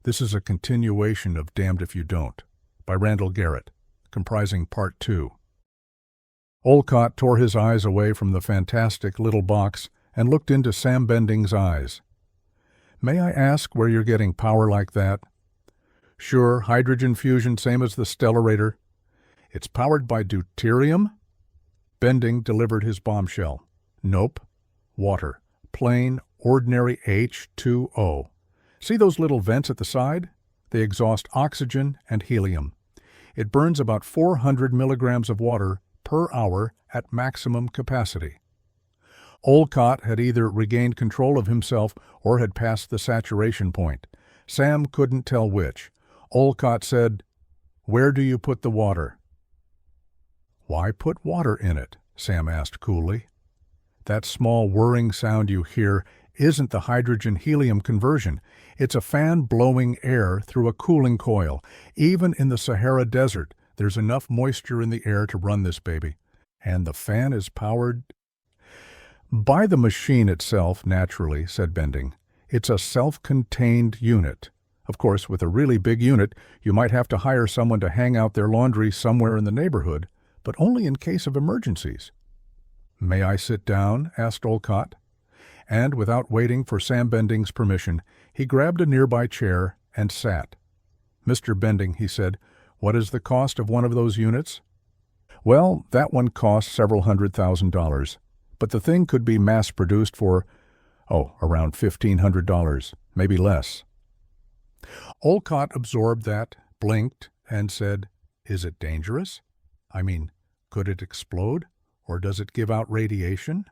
This is a continuation of Damned If You Don't, by Randall Garrett, comprising Part 2. Olcott tore his eyes away from the fantastic little box and looked into Sam Bending's eyes. "May I ask where you're getting power like that?" "Sure, hydrogen fusion, same as the Stellarator." "It's powered by deuterium?" Bending delivered his bombshell. "Nope. Water. Plain, ordinary H2O. See those little vents at the side? They exhaust oxygen and helium. It burns about 400 milligrams of water per hour at maximum capacity." Olcott had either regained control of himself or had passed the saturation point. Sam couldn't tell which. Olcott said, "Where do you put the water?" "Why put water in it?" Sam asked coolly. "That small whirring sound you hear isn't the hydrogen-helium conversion. It's a fan blowing air through a cooling coil. Even in the Sahara Desert, there's enough moisture in the air to run this baby. And the fan is powered by the machine itself, naturally," said Bending. "It's a self-contained unit. Of course, with a really big unit, you might have to hire someone to hang out their laundry somewhere in the neighborhood, but only in case of emergencies." "May I sit down?" asked Olcott. And without waiting for Sam Bending's permission, he grabbed a nearby chair and sat. "Mr. Bending," he said, "what is the cost of one of those units?" "Well, that one costs several $100,000, but the thing could be mass-produced for, around $1,500, maybe less." Olcott absorbed that, blinked, and said, "Is it dangerous? I mean, could it explode, or does it give out radiation?"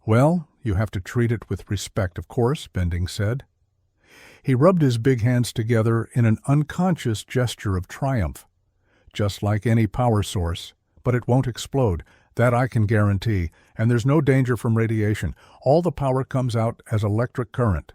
"Well, you have to treat it with respect, of course," Bending said. He rubbed his big hands together in an unconscious gesture of triumph. "Just like any power source, but it won't explode, that I can guarantee, and there's no danger from radiation. All the power comes out as electric current."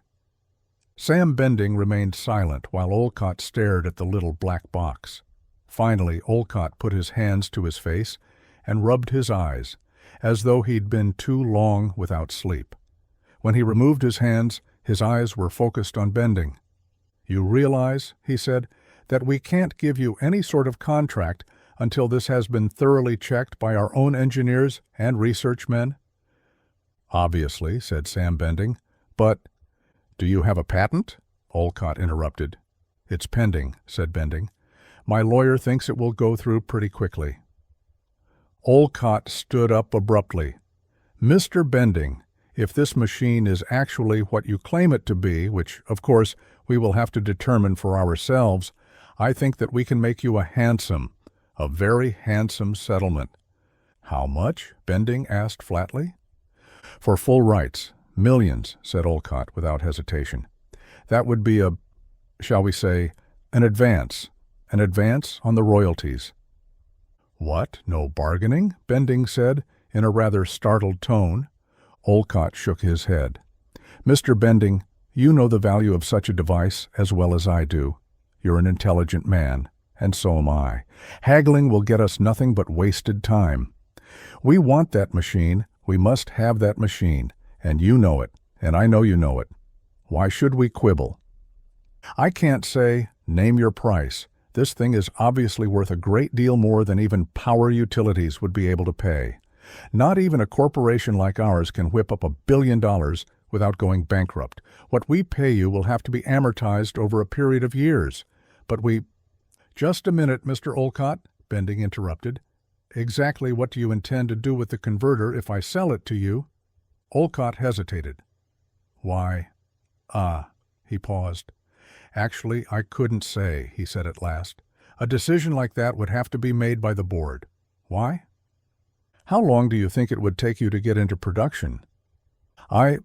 Sam Bending remained silent while Olcott stared at the little black box. Finally, Olcott put his hands to his face and rubbed his eyes, as though he'd been too long without sleep. When he removed his hands, his eyes were focused on Bending. "You realize," he said, "that we can't give you any sort of contract until this has been thoroughly checked by our own engineers and research men?" "Obviously," said Sam Bending. "But—" "Do you have a patent?" Olcott interrupted. "It's pending," said Bending. "My lawyer thinks it will go through pretty quickly." Olcott stood up abruptly. "Mr. Bending, if this machine is actually what you claim it to be, which, of course, we will have to determine for ourselves, I think that we can make you a very handsome settlement." "How much?" Bending asked flatly. "For full rights. Millions," said Olcott without hesitation. "That would be shall we say, an advance on the royalties." "What, no bargaining?" Bending said, in a rather startled tone. Olcott shook his head. "Mr. Bending, you know the value of such a device as well as I do. You're an intelligent man, and so am I. Haggling will get us nothing but wasted time. We want that machine, we must have that machine, and you know it, and I know you know it. Why should we quibble?" "I can't say, name your price. This thing is obviously worth a great deal more than even power utilities would be able to pay. Not even a corporation like ours can whip up $1 billion without going bankrupt. What we pay you will have to be amortized over a period of years. But we—" "Just a minute, Mr. Olcott," Bending interrupted. "Exactly what do you intend to do with the converter if I sell it to you?" Olcott hesitated. "Why, he paused. "Actually, I couldn't say," he said at last. "A decision like that would have to be made by the board." "Why?" "How long do you think it would take you to get into production?" "I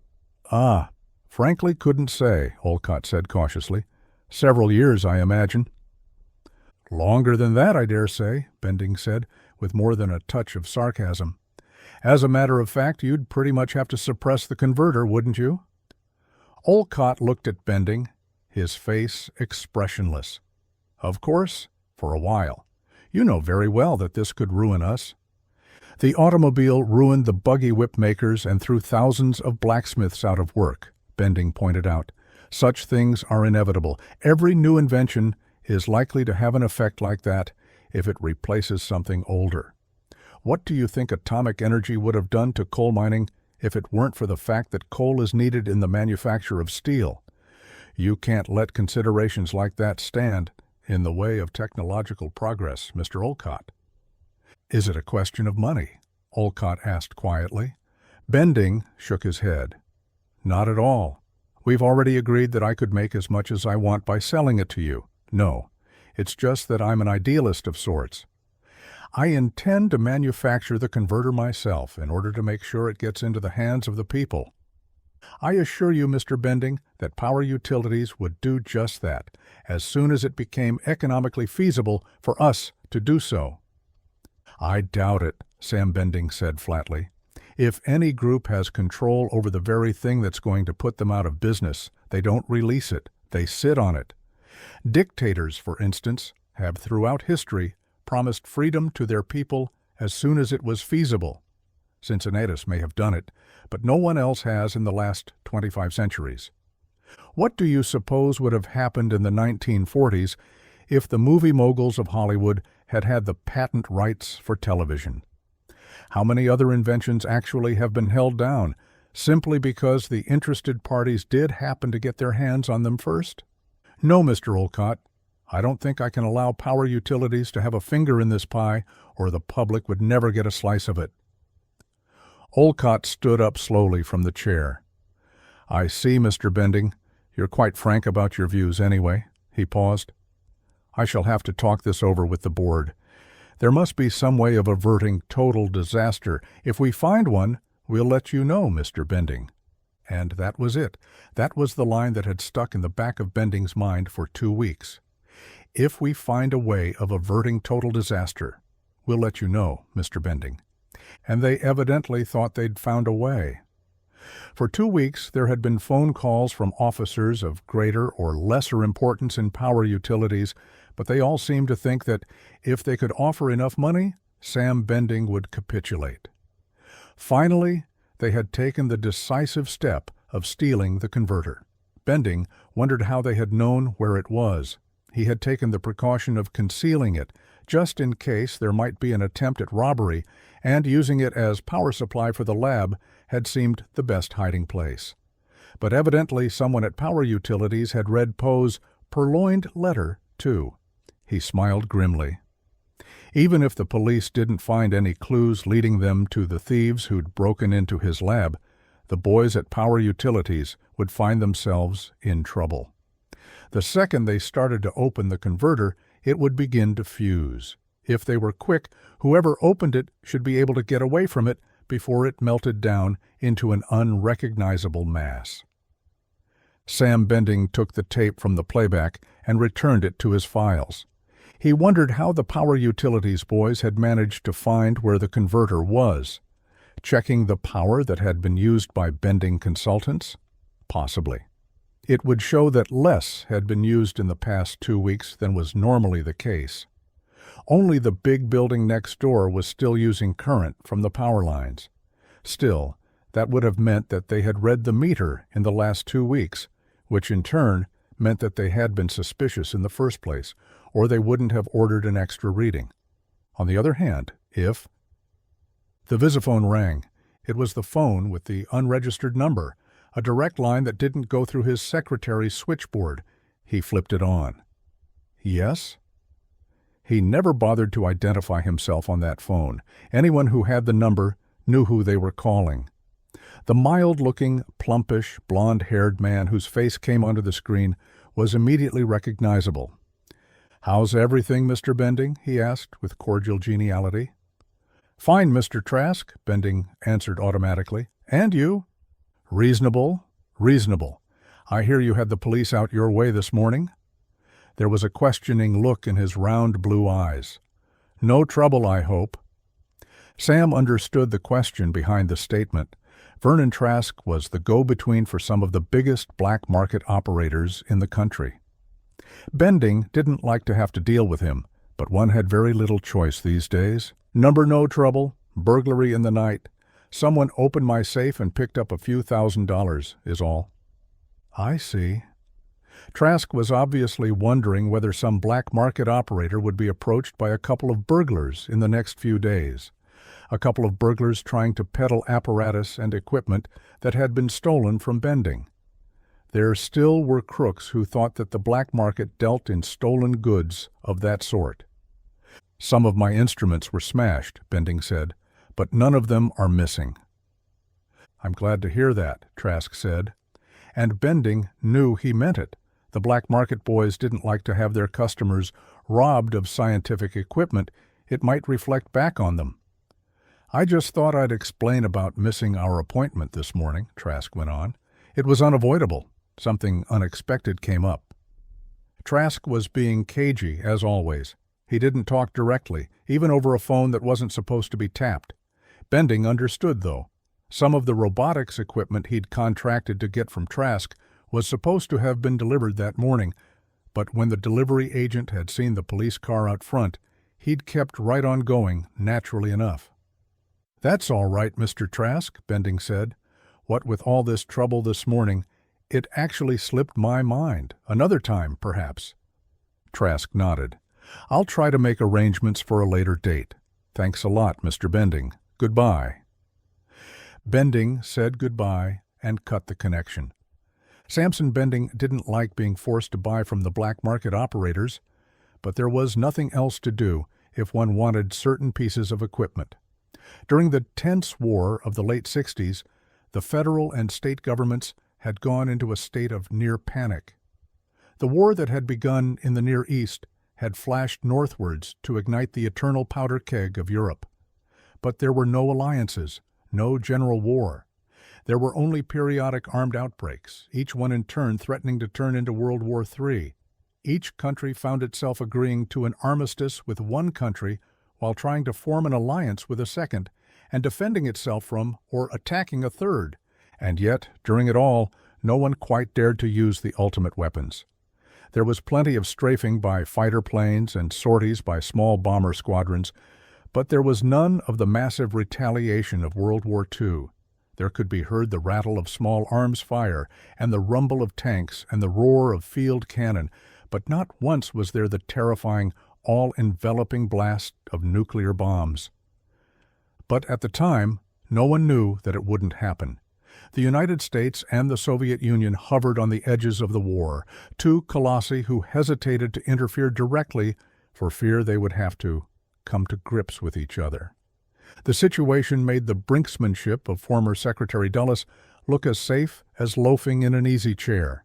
frankly couldn't say," Olcott said cautiously. "Several years, I imagine." "Longer than that, I dare say," Bending said, with more than a touch of sarcasm. "As a matter of fact, you'd pretty much have to suppress the converter, wouldn't you?" Olcott looked at Bending, his face expressionless. "Of course, for a while. You know very well that this could ruin us." "The automobile ruined the buggy whip makers and threw thousands of blacksmiths out of work," Bending pointed out. Such things are inevitable. Every new invention is likely to have an effect like that if it replaces something older. What do you think atomic energy would have done to coal mining if it weren't for the fact that coal is needed in the manufacture of steel? You can't let considerations like that stand in the way of technological progress, Mr. Olcott. Is it a question of money? Olcott asked quietly. Bending shook his head. Not at all. We've already agreed that I could make as much as I want by selling it to you. No, it's just that I'm an idealist of sorts. I intend to manufacture the converter myself in order to make sure it gets into the hands of the people. I assure you, Mr. Bending, that power utilities would do just that, as soon as it became economically feasible for us to do so. I doubt it, Sam Bending said flatly. If any group has control over the very thing that's going to put them out of business, they don't release it, they sit on it. Dictators, for instance, have throughout history promised freedom to their people as soon as it was feasible. Cincinnatus may have done it, but no one else has in the last 25 centuries. What do you suppose would have happened in the 1940s if the movie moguls of Hollywood had had the patent rights for television? How many other inventions actually have been held down simply because the interested parties did happen to get their hands on them first? No, Mr. Olcott. I don't think I can allow power utilities to have a finger in this pie, or the public would never get a slice of it. Olcott stood up slowly from the chair. I see, Mr. Bending. You're quite frank about your views anyway. He paused. I shall have to talk this over with the board. There must be some way of averting total disaster. If we find one, we'll let you know, Mr. Bending. And that was it. That was the line that had stuck in the back of Bending's mind for 2 weeks. If we find a way of averting total disaster, we'll let you know, Mr. Bending. And they evidently thought they'd found a way. For 2 weeks, there had been phone calls from officers of greater or lesser importance in power utilities, but they all seemed to think that if they could offer enough money, Sam Bending would capitulate. Finally, they had taken the decisive step of stealing the converter. Bending wondered how they had known where it was. He had taken the precaution of concealing it, just in case there might be an attempt at robbery, and using it as power supply for the lab had seemed the best hiding place. But evidently someone at Power Utilities had read Poe's purloined letter, too. He smiled grimly. Even if the police didn't find any clues leading them to the thieves who'd broken into his lab, the boys at Power Utilities would find themselves in trouble. The second they started to open the converter, it would begin to fuse. If they were quick, whoever opened it should be able to get away from it before it melted down into an unrecognizable mass. Sam Bending took the tape from the playback and returned it to his files. He wondered how the Power Utilities boys had managed to find where the converter was. Checking the power that had been used by Bending consultants? Possibly. It would show that less had been used in the past 2 weeks than was normally the case. Only the big building next door was still using current from the power lines. Still, that would have meant that they had read the meter in the last 2 weeks, which in turn meant that they had been suspicious in the first place, or they wouldn't have ordered an extra reading. On the other hand, if... The visiphone rang. It was the phone with the unregistered number, a direct line that didn't go through his secretary's switchboard. He flipped it on. Yes? He never bothered to identify himself on that phone. Anyone who had the number knew who they were calling. The mild-looking, plumpish, blonde-haired man whose face came onto the screen was immediately recognizable. "How's everything, Mr. Bending?" he asked with cordial geniality. "Fine, Mr. Trask," Bending answered automatically. "And you?" "Reasonable, reasonable. I hear you had the police out your way this morning?" There was a questioning look in his round blue eyes. "No trouble, I hope." Sam understood the question behind the statement. Vernon Trask was the go-between for some of the biggest black market operators in the country. Bending didn't like to have to deal with him, but one had very little choice these days. "Number no trouble, burglary in the night. Someone opened my safe and picked up a few $1,000s, is all." "I see." Trask was obviously wondering whether some black market operator would be approached by a couple of burglars in the next few days. A couple of burglars trying to peddle apparatus and equipment that had been stolen from Bending. There still were crooks who thought that the black market dealt in stolen goods of that sort. "Some of my instruments were smashed," Bending said, "but none of them are missing." "I'm glad to hear that," Trask said. And Bending knew he meant it. The black market boys didn't like to have their customers robbed of scientific equipment. It might reflect back on them. "I just thought I'd explain about missing our appointment this morning," Trask went on. "It was unavoidable. Something unexpected came up." Trask was being cagey, as always. He didn't talk directly, even over a phone that wasn't supposed to be tapped. Bending understood, though. Some of the robotics equipment he'd contracted to get from Trask was supposed to have been delivered that morning, but when the delivery agent had seen the police car out front, he'd kept right on going, naturally enough. "That's all right, Mr. Trask," Bending said. "What with all this trouble this morning, it actually slipped my mind. Another time, perhaps." Trask nodded. "I'll try to make arrangements for a later date. Thanks a lot, Mr. Bending. Goodbye." Bending said goodbye and cut the connection. Samson Bending didn't like being forced to buy from the black market operators, but there was nothing else to do if one wanted certain pieces of equipment. During the tense war of the late 60s, the federal and state governments had gone into a state of near panic. The war that had begun in the Near East had flashed northwards to ignite the eternal powder keg of Europe. But there were no alliances, no general war. There were only periodic armed outbreaks, each one in turn threatening to turn into World War III. Each country found itself agreeing to an armistice with one country while trying to form an alliance with a second, and defending itself from or attacking a third. And yet, during it all, no one quite dared to use the ultimate weapons. There was plenty of strafing by fighter planes and sorties by small bomber squadrons, but there was none of the massive retaliation of World War II. There could be heard the rattle of small arms fire, and the rumble of tanks, and the roar of field cannon, but not once was there the terrifying, all-enveloping blast of nuclear bombs. But at the time, no one knew that it wouldn't happen. The United States and the Soviet Union hovered on the edges of the war, two colossi who hesitated to interfere directly for fear they would have to come to grips with each other. The situation made the brinksmanship of former Secretary Dulles look as safe as loafing in an easy chair.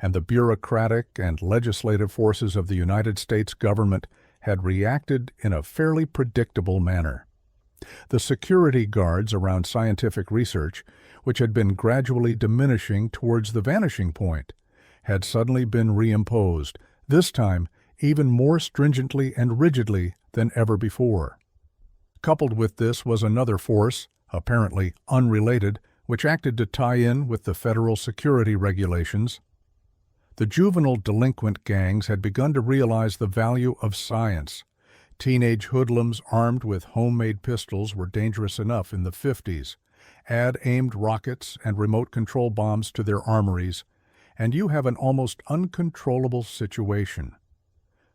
And the bureaucratic and legislative forces of the United States government had reacted in a fairly predictable manner. The security guards around scientific research, which had been gradually diminishing towards the vanishing point, had suddenly been reimposed, this time even more stringently and rigidly than ever before. Coupled with this was another force, apparently unrelated, which acted to tie in with the federal security regulations. The juvenile delinquent gangs had begun to realize the value of science. Teenage hoodlums armed with homemade pistols were dangerous enough in the 50s. Add aimed rockets and remote control bombs to their armories, and you have an almost uncontrollable situation.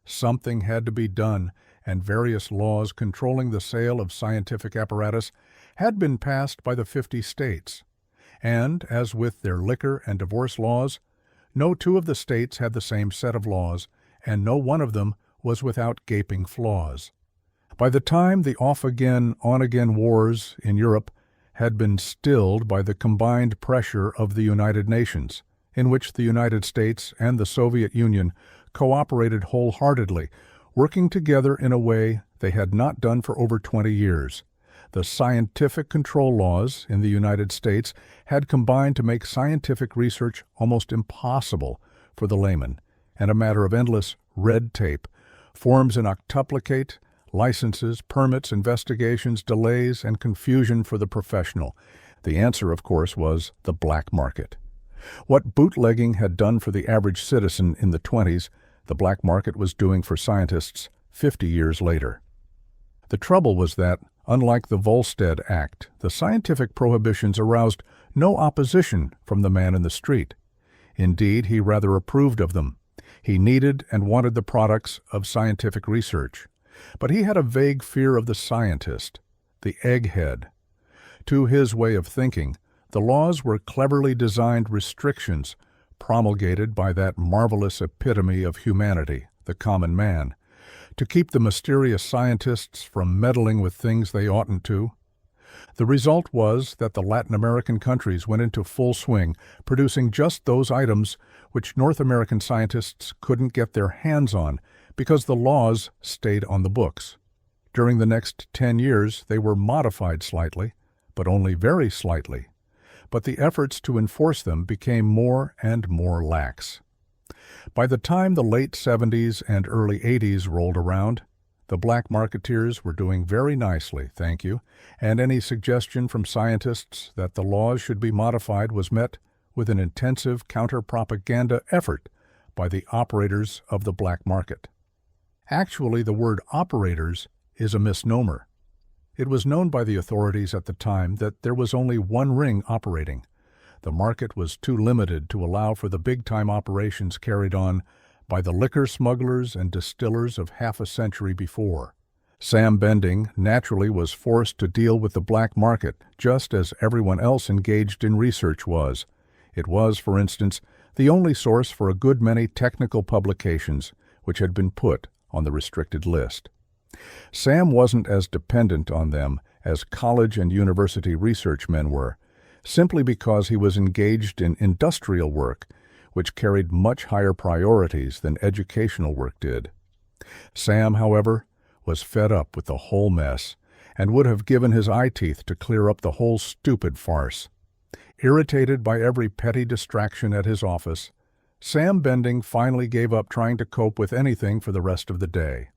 Something had to be done, and various laws controlling the sale of scientific apparatus had been passed by the 50 states. And, as with their liquor and divorce laws, no two of the states had the same set of laws, and no one of them was without gaping flaws. By the time the off-again, on-again wars in Europe had been stilled by the combined pressure of the United Nations, in which the United States and the Soviet Union cooperated wholeheartedly, working together in a way they had not done for over 20 years. The scientific control laws in the United States had combined to make scientific research almost impossible for the layman, and a matter of endless red tape, forms in octuplicate, licenses, permits, investigations, delays, and confusion for the professional. The answer, of course, was the black market. What bootlegging had done for the average citizen in the 20s, the black market was doing for scientists 50 years later. The trouble was that, unlike the Volstead Act, the scientific prohibitions aroused no opposition from the man in the street. Indeed, he rather approved of them. He needed and wanted the products of scientific research. But he had a vague fear of the scientist, the egghead. To his way of thinking, the laws were cleverly designed restrictions promulgated by that marvelous epitome of humanity, the common man, to keep the mysterious scientists from meddling with things they oughtn't to. The result was that the Latin American countries went into full swing, producing just those items which North American scientists couldn't get their hands on because the laws stayed on the books. During the next 10 years, they were modified slightly, but only very slightly. But the efforts to enforce them became more and more lax. By the time the late 70s and early 80s rolled around, the black marketeers were doing very nicely, thank you, and any suggestion from scientists that the laws should be modified was met with an intensive counter-propaganda effort by the operators of the black market. Actually, the word operators is a misnomer. It was known by the authorities at the time that there was only one ring operating. The market was too limited to allow for the big-time operations carried on by the liquor smugglers and distillers of half a century before. Sam Bending naturally was forced to deal with the black market, just as everyone else engaged in research was. It was, for instance, the only source for a good many technical publications which had been put on the restricted list. Sam wasn't as dependent on them as college and university research men were, simply because he was engaged in industrial work, which carried much higher priorities than educational work did. Sam, however, was fed up with the whole mess and would have given his eye teeth to clear up the whole stupid farce. Irritated by every petty distraction at his office, Sam Bending finally gave up trying to cope with anything for the rest of the day.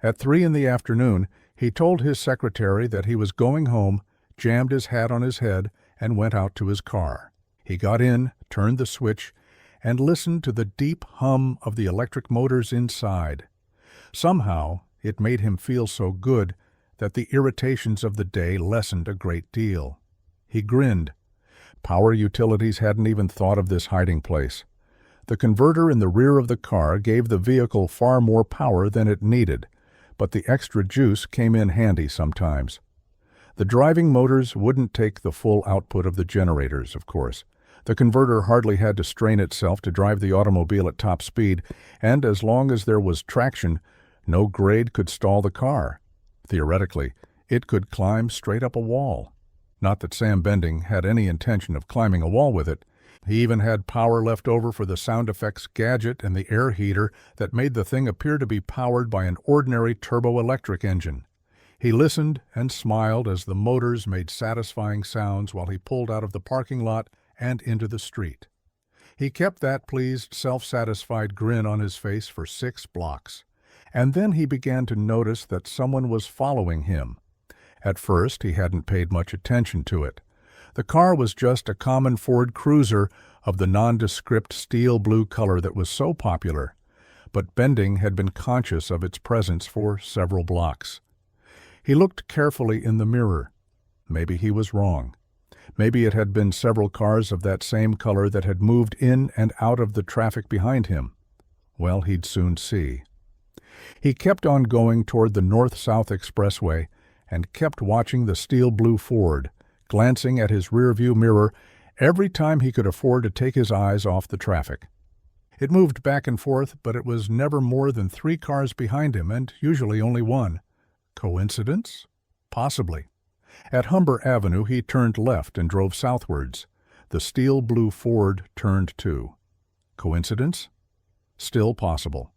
At 3 in the afternoon, he told his secretary that he was going home, jammed his hat on his head, and went out to his car. He got in, turned the switch, and listened to the deep hum of the electric motors inside. Somehow, it made him feel so good that the irritations of the day lessened a great deal. He grinned. Power utilities hadn't even thought of this hiding place. The converter in the rear of the car gave the vehicle far more power than it needed, but the extra juice came in handy sometimes. The driving motors wouldn't take the full output of the generators, of course. The converter hardly had to strain itself to drive the automobile at top speed, and as long as there was traction, no grade could stall the car. Theoretically, it could climb straight up a wall. Not that Sam Bending had any intention of climbing a wall with it. He even had power left over for the sound effects gadget and the air heater that made the thing appear to be powered by an ordinary turboelectric engine. He listened and smiled as the motors made satisfying sounds while he pulled out of the parking lot and into the street. He kept that pleased, self-satisfied grin on his face for 6 blocks. And then he began to notice that someone was following him. At first, he hadn't paid much attention to it. The car was just a common Ford Cruiser of the nondescript steel blue color that was so popular, but Bending had been conscious of its presence for several blocks. He looked carefully in the mirror. Maybe he was wrong. Maybe it had been several cars of that same color that had moved in and out of the traffic behind him. Well, he'd soon see. He kept on going toward the north-south expressway and kept watching the steel blue Ford, glancing at his rearview mirror every time he could afford to take his eyes off the traffic. It moved back and forth, but it was never more than 3 cars behind him, and usually only one. Coincidence? Possibly. At Humber Avenue, he turned left and drove southwards. The steel blue Ford turned too. Coincidence? Still possible.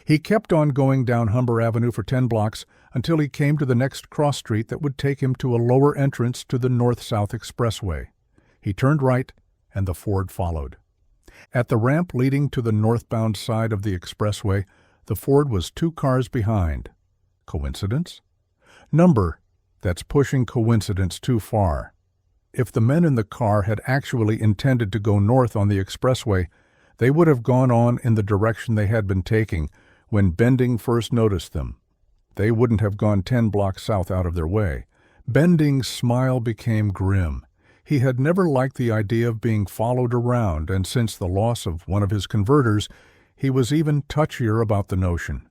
He kept on going down Humber Avenue for 10 blocks until he came to the next cross street that would take him to a lower entrance to the north-south expressway. He turned right, and the Ford followed. At the ramp leading to the northbound side of the expressway, the Ford was 2 cars behind. Coincidence? Number that's pushing coincidence too far. If the men in the car had actually intended to go north on the expressway, they would have gone on in the direction they had been taking when Bending first noticed them. They wouldn't have gone 10 blocks south out of their way. Bending's smile became grim. He had never liked the idea of being followed around, and since the loss of one of his converters, he was even touchier about the notion.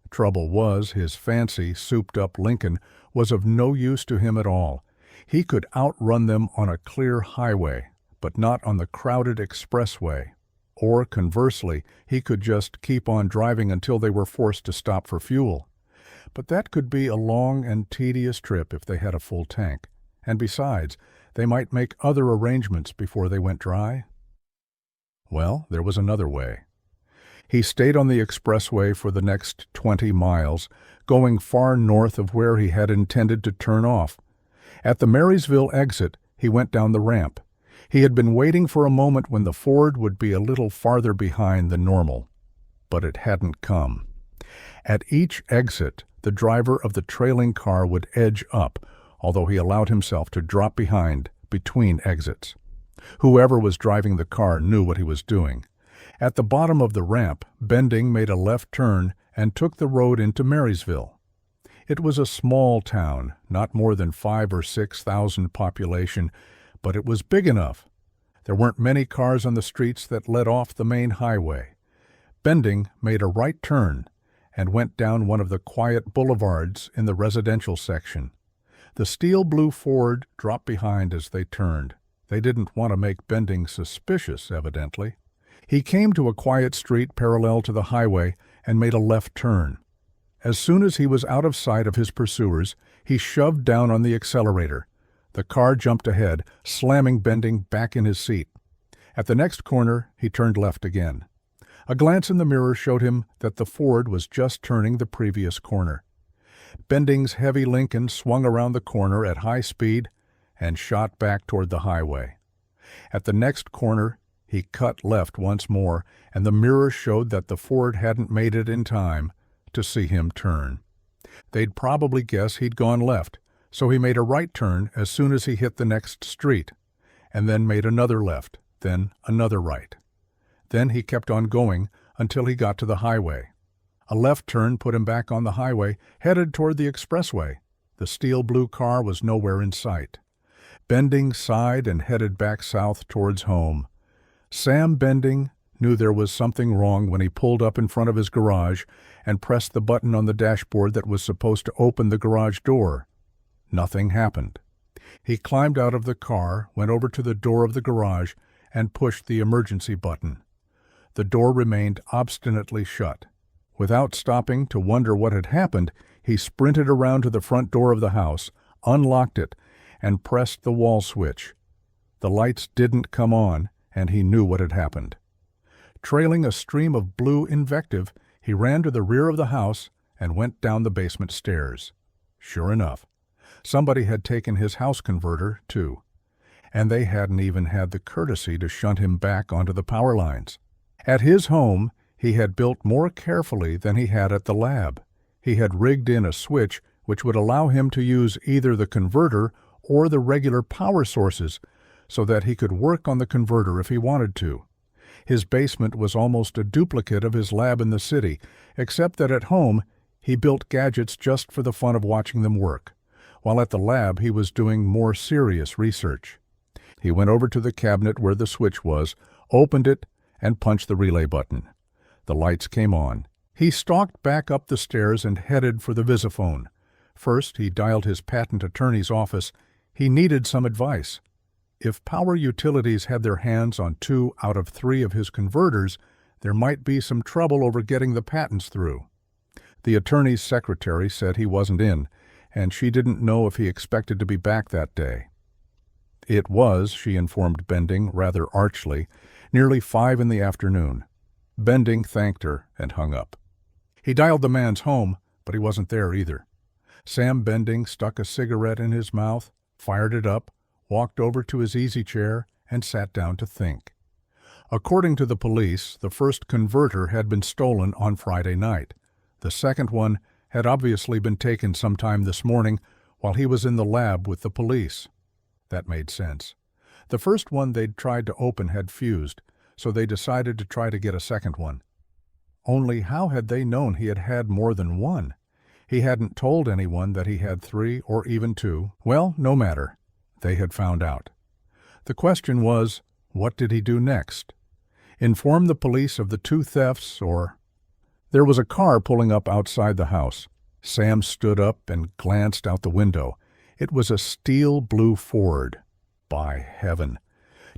Trouble was, his fancy, souped-up Lincoln was of no use to him at all. He could outrun them on a clear highway, but not on the crowded expressway. Or, conversely, he could just keep on driving until they were forced to stop for fuel. But that could be a long and tedious trip if they had a full tank. And besides, they might make other arrangements before they went dry. Well, there was another way. He stayed on the expressway for the next 20 miles, going far north of where he had intended to turn off. At the Marysville exit, he went down the ramp. He had been waiting for a moment when the Ford would be a little farther behind than normal. But it hadn't come. At each exit, the driver of the trailing car would edge up, although he allowed himself to drop behind between exits. Whoever was driving the car knew what he was doing. At the bottom of the ramp, Bending made a left turn and took the road into Marysville. It was a small town, not more than 5,000 or 6,000 population, but it was big enough. There weren't many cars on the streets that led off the main highway. Bending made a right turn and went down one of the quiet boulevards in the residential section. The steel blue Ford dropped behind as they turned. They didn't want to make Bending suspicious, evidently. He came to a quiet street parallel to the highway and made a left turn. As soon as he was out of sight of his pursuers, he shoved down on the accelerator. The car jumped ahead, slamming Bending back in his seat. At the next corner, he turned left again. A glance in the mirror showed him that the Ford was just turning the previous corner. Bending's heavy Lincoln swung around the corner at high speed and shot back toward the highway. At the next corner, he cut left once more, and the mirror showed that the Ford hadn't made it in time to see him turn. They'd probably guess he'd gone left, so he made a right turn as soon as he hit the next street, and then made another left, then another right. Then he kept on going until he got to the highway. A left turn put him back on the highway, headed toward the expressway. The steel blue car was nowhere in sight. Bending sighed and headed back south towards home. Sam Bending knew there was something wrong when he pulled up in front of his garage and pressed the button on the dashboard that was supposed to open the garage door. Nothing happened. He climbed out of the car, went over to the door of the garage, and pushed the emergency button. The door remained obstinately shut. Without stopping to wonder what had happened, he sprinted around to the front door of the house, unlocked it, and pressed the wall switch. The lights didn't come on, and he knew what had happened. Trailing a stream of blue invective, he ran to the rear of the house and went down the basement stairs. Sure enough, somebody had taken his house converter, too, and they hadn't even had the courtesy to shunt him back onto the power lines. At his home, he had built more carefully than he had at the lab. He had rigged in a switch which would allow him to use either the converter or the regular power sources so that he could work on the converter if he wanted to. His basement was almost a duplicate of his lab in the city, except that at home he built gadgets just for the fun of watching them work, while at the lab he was doing more serious research. He went over to the cabinet where the switch was, opened it, and punched the relay button. The lights came on. He stalked back up the stairs and headed for the visiphone. First, he dialed his patent attorney's office. He needed some advice. If Power Utilities had their hands on 2 out of 3 of his converters, there might be some trouble over getting the patents through. The attorney's secretary said he wasn't in, and she didn't know if he expected to be back that day. It was, she informed Bending rather archly, nearly 5 in the afternoon. Bending thanked her and hung up. He dialed the man's home, but he wasn't there either. Sam Bending stuck a cigarette in his mouth, fired it up, walked over to his easy chair, and sat down to think. According to the police, the first converter had been stolen on Friday night. The second one had obviously been taken sometime this morning while he was in the lab with the police. That made sense. The first one they'd tried to open had fused, so they decided to try to get a second one. Only how had they known he had had more than one? He hadn't told anyone that he had 3 or even 2. Well, no matter. They had found out. The question was, what did he do next? Inform the police of the two thefts, or... There was a car pulling up outside the house. Sam stood up and glanced out the window. It was a steel blue Ford. By heaven!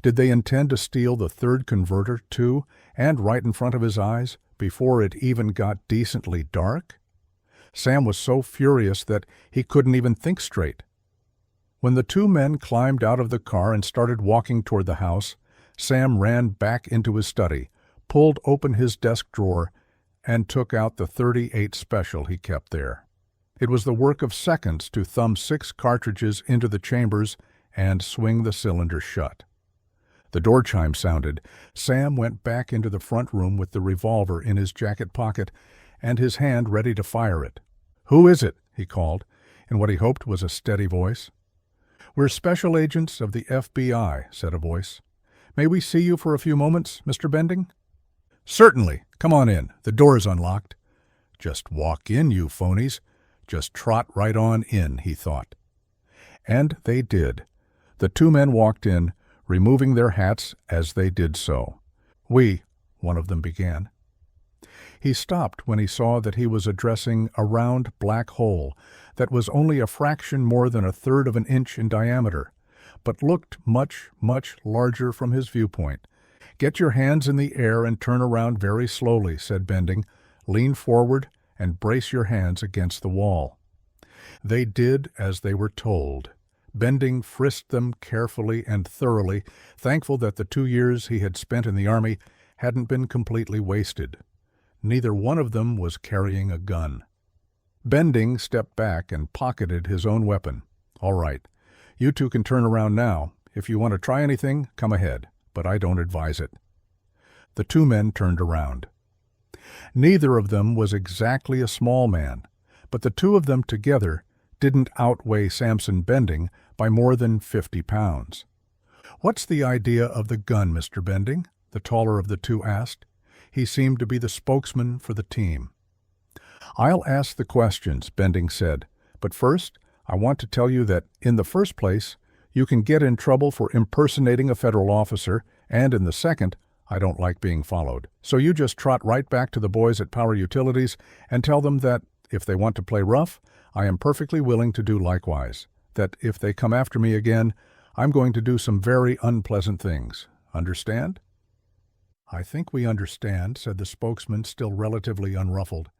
Did they intend to steal the third converter, too, and right in front of his eyes, before it even got decently dark? Sam was so furious that he couldn't even think straight. When the two men climbed out of the car and started walking toward the house, Sam ran back into his study, pulled open his desk drawer, and took out the .38 Special he kept there. It was the work of seconds to thumb 6 cartridges into the chambers and swing the cylinder shut. The door chime sounded. Sam went back into the front room with the revolver in his jacket pocket and his hand ready to fire it. "Who is it?" he called, in what he hoped was a steady voice. "We're special agents of the FBI," said a voice. "May we see you for a few moments, Mr. Bending?" "Certainly. Come on in. The door's unlocked." "Just walk in, you phonies. Just trot right on in," he thought. And they did. The two men walked in, removing their hats as they did so. One of them began. He stopped when he saw that he was addressing a round black hole that was only a fraction more than 1/3 of an inch in diameter, but looked much, much larger from his viewpoint. "Get your hands in the air and turn around very slowly," said Bending. "Lean forward and brace your hands against the wall." They did as they were told. Bending frisked them carefully and thoroughly, thankful that the 2 years he had spent in the Army hadn't been completely wasted. Neither one of them was carrying a gun. Bending stepped back and pocketed his own weapon. "All right. You two can turn around now. If you want to try anything, come ahead, but I don't advise it." The two men turned around. Neither of them was exactly a small man, but the two of them together didn't outweigh Samson Bending by more than 50 pounds. "What's the idea of the gun, Mr. Bending?" the taller of the two asked. He seemed to be the spokesman for the team. "I'll ask the questions," Bending said, "but first I want to tell you that, in the first place, you can get in trouble for impersonating a federal officer, and in the second, I don't like being followed. So you just trot right back to the boys at Power Utilities and tell them that, if they want to play rough, I am perfectly willing to do likewise. That if they come after me again, I'm going to do some very unpleasant things. Understand?" "I think we understand," said the spokesman, still relatively unruffled.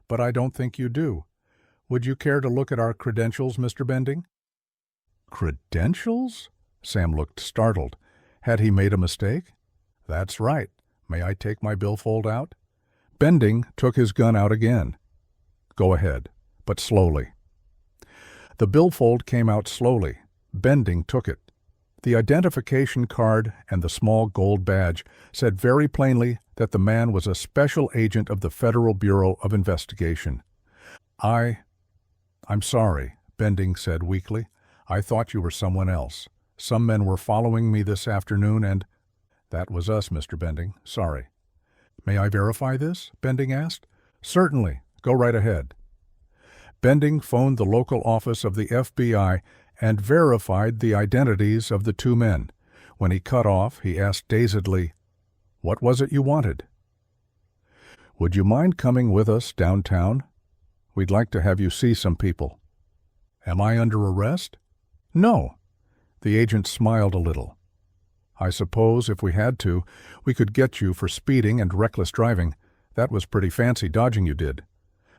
"But I don't think you do. Would you care to look at our credentials, Mr. Bending?" "Credentials?" Sam looked startled. Had he made a mistake? "That's right. May I take my billfold out?" Bending took his gun out again. "Go ahead, but slowly." The billfold came out slowly. Bending took it. The identification card and the small gold badge said very plainly that the man was a special agent of the Federal Bureau of Investigation. I'm sorry," Bending said weakly. "I thought you were someone else. Some men were following me this afternoon and—" "That was us, Mr. Bending. Sorry." "May I verify this?" Bending asked. "Certainly. Go right ahead." Bending phoned the local office of the FBI and verified the identities of the two men. When he cut off, he asked dazedly, "What was it you wanted?" "Would you mind coming with us downtown? We'd like to have you see some people." "Am I under arrest?" "No." The agent smiled a little. "I suppose if we had to, we could get you for speeding and reckless driving. That was pretty fancy dodging you did.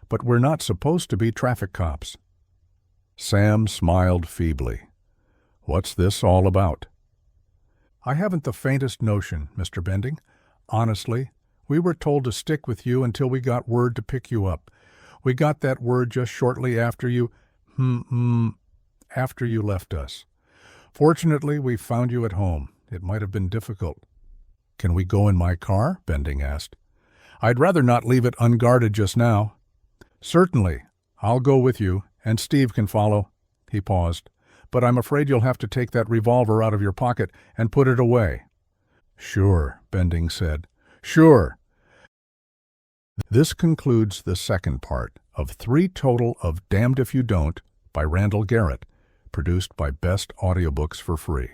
But we're not supposed to be traffic cops." Sam smiled feebly. "What's this all about?" "I haven't the faintest notion, Mr. Bending. Honestly, we were told to stick with you until we got word to pick you up. We got that word just shortly after you left us. Fortunately, we found you at home. It might have been difficult." "Can we go in my car?" Bending asked. "I'd rather not leave it unguarded just now." "Certainly. I'll go with you, and Steve can follow." He paused. "But I'm afraid you'll have to take that revolver out of your pocket and put it away." "Sure," Bending said. "Sure." This concludes the second part of 3 total of Damned If You Don't by Randall Garrett, produced by Best Audiobooks for free.